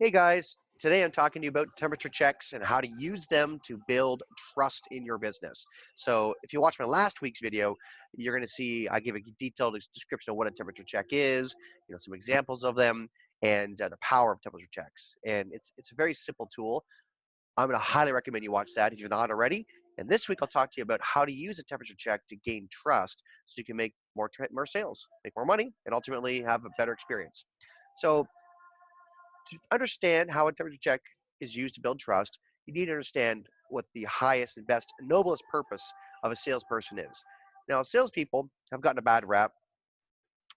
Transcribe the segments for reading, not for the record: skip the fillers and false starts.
Hey guys, today I'm talking to you about temperature checks and how to use them to build trust in your business. So, if you watch my last week's video, you're going to see I give a detailed description of what a temperature check is, some examples of them, and the power of temperature checks. And it's a very simple tool. I'm going to highly recommend you watch that if you're not already. And this week I'll talk to you about how to use a temperature check to gain trust, so you can make more sales, make more money, and ultimately have a better experience. So, to understand how a temperature check is used to build trust, you need to understand what the highest and best and noblest purpose of a salesperson is. Now, salespeople have gotten a bad rap,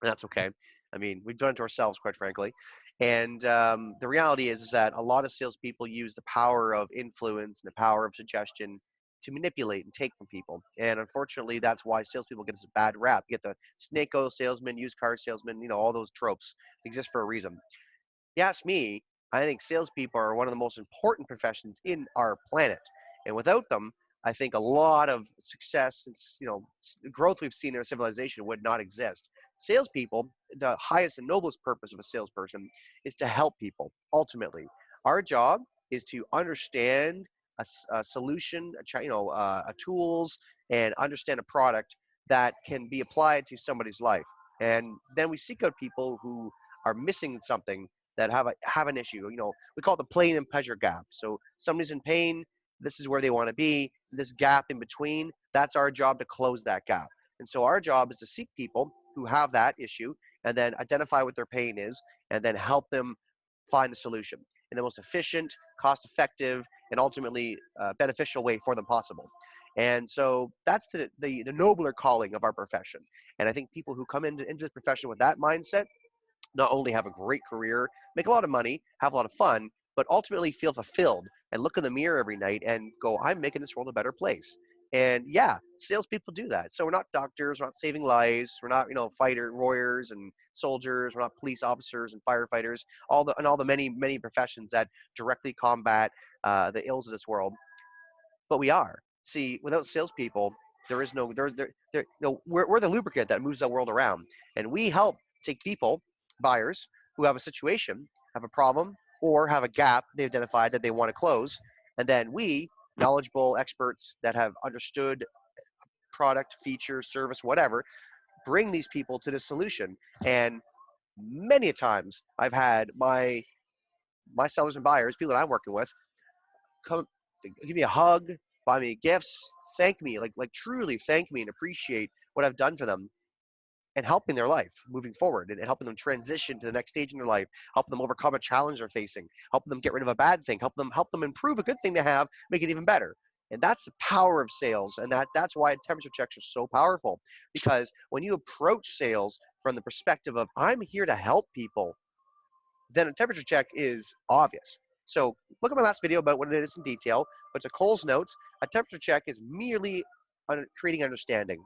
and that's okay. I mean, we've done it to ourselves, quite frankly. And the reality is that a lot of salespeople use the power of influence and the power of suggestion to manipulate and take from people. And unfortunately, that's why salespeople get this bad rap. You get the snake oil salesman, used car salesman, all those tropes exist for a reason. You ask me, I think salespeople are one of the most important professions in our planet, and without them, I think a lot of success and growth we've seen in our civilization would not exist. Salespeople, the highest and noblest purpose of a salesperson is to help people. Ultimately, our job is to understand a solution, a tools, and understand a product that can be applied to somebody's life. And then we seek out people who are missing something, that have an issue. We call it the pain and pleasure gap. So somebody's in pain, this is where they want to be. This gap in between, that's our job to close that gap. And so our job is to seek people who have that issue and then identify what their pain is and then help them find a solution in the most efficient, cost effective, and ultimately beneficial way for them possible. And so that's the nobler calling of our profession. And I think people who come into this profession with that mindset not only have a great career, make a lot of money, have a lot of fun, but ultimately feel fulfilled and look in the mirror every night and go, I'm making this world a better place. And yeah, salespeople do that. So we're not doctors, we're not saving lives, we're not, warriors and soldiers, we're not police officers and firefighters, all the many, many professions that directly combat the ills of this world. But we are. See, without salespeople, there is no no, we're the lubricant that moves the world around. And we help take people, buyers, who have a situation, have a problem, or have a gap they identified that they want to close. And then we, knowledgeable experts that have understood product, feature, service, whatever, bring these people to the solution. And many a times I've had my sellers and buyers, people that I'm working with, come give me a hug, buy me gifts, thank me, like truly thank me and appreciate what I've done for them and helping their life moving forward and helping them transition to the next stage in their life, helping them overcome a challenge they're facing, helping them get rid of a bad thing, help them improve a good thing they have, make it even better. And that's the power of sales, and that's why temperature checks are so powerful. Because when you approach sales from the perspective of I'm here to help people, then a temperature check is obvious. So look at my last video about what it is in detail, but to Cole's notes, a temperature check is merely creating understanding.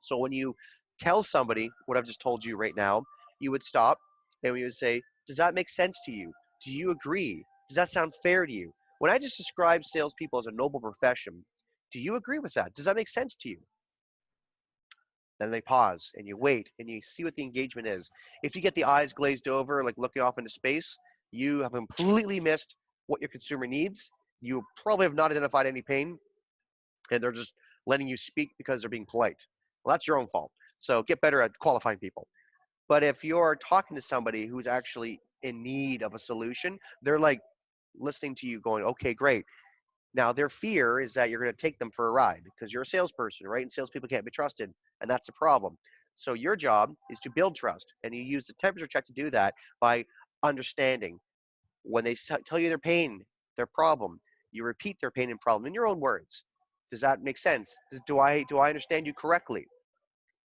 So when you tell somebody what I've just told you right now, you would stop and we would say, does that make sense to you? Do you agree? Does that sound fair to you? When I just described salespeople as a noble profession, do you agree with that? Does that make sense to you? Then they pause and you wait and you see what the engagement is. If you get the eyes glazed over, like looking off into space, you have completely missed what your consumer needs. You probably have not identified any pain, and they're just letting you speak because they're being polite. Well, that's your own fault. So get better at qualifying people. But if you're talking to somebody who's actually in need of a solution, they're like listening to you going, okay, great. Now, their fear is that you're going to take them for a ride because you're a salesperson, right? And salespeople can't be trusted, and that's a problem. So your job is to build trust, and you use the temperature check to do that by understanding when they tell you their pain, their problem. You repeat their pain and problem in your own words. Does that make sense? Do I understand you correctly?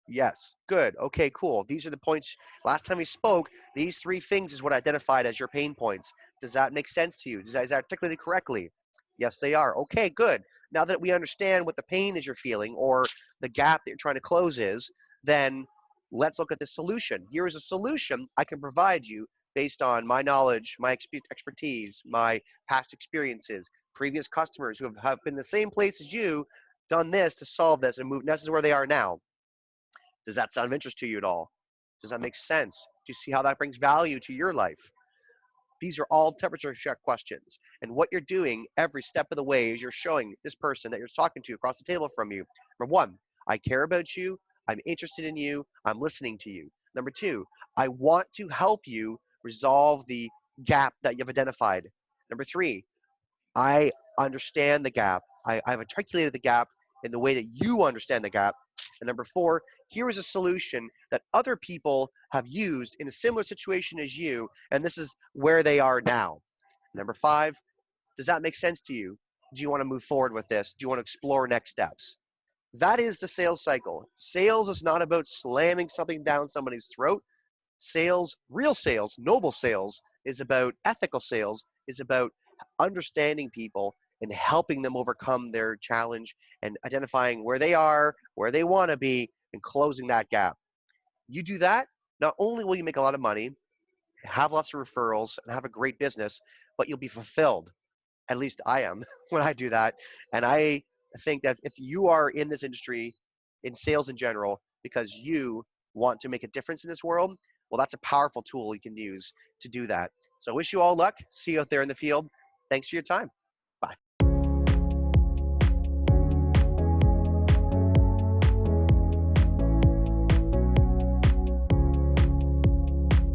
Yes. Good. Okay, cool. These are the points. Last time we spoke, these three things is what I identified as your pain points. Does that make sense to you? Is that articulated correctly? Yes, they are. Okay, good. Now that we understand what the pain is you're feeling or the gap that you're trying to close is, then let's look at the solution. Here is a solution I can provide you based on my knowledge, my expertise, my past experiences, previous customers who have been in the same place as you, done this to solve this and move. This is where they are now. Does that sound of interest to you at all? Does that make sense? Do you see how that brings value to your life? These are all temperature check questions. And what you're doing every step of the way is you're showing this person that you're talking to across the table from you, number one, I care about you. I'm interested in you. I'm listening to you. Number two, I want to help you resolve the gap that you've identified. Number three, I understand the gap. I've articulated the gap in the way that you understand the gap. And number four, here is a solution that other people have used in a similar situation as you, and this is where they are now. Number five, does that make sense to you? Do you want to move forward with this? Do you want to explore next steps? That is the sales cycle. Sales is not about slamming something down somebody's throat. Sales, real sales, noble sales, is about ethical sales, is about understanding people and helping them overcome their challenge and identifying where they are, where they want to be, and closing that gap. You do that, not only will you make a lot of money, have lots of referrals, and have a great business, but you'll be fulfilled. At least I am when I do that. And I think that if you are in this industry, in sales in general, because you want to make a difference in this world, well, that's a powerful tool you can use to do that. So I wish you all luck. See you out there in the field. Thanks for your time.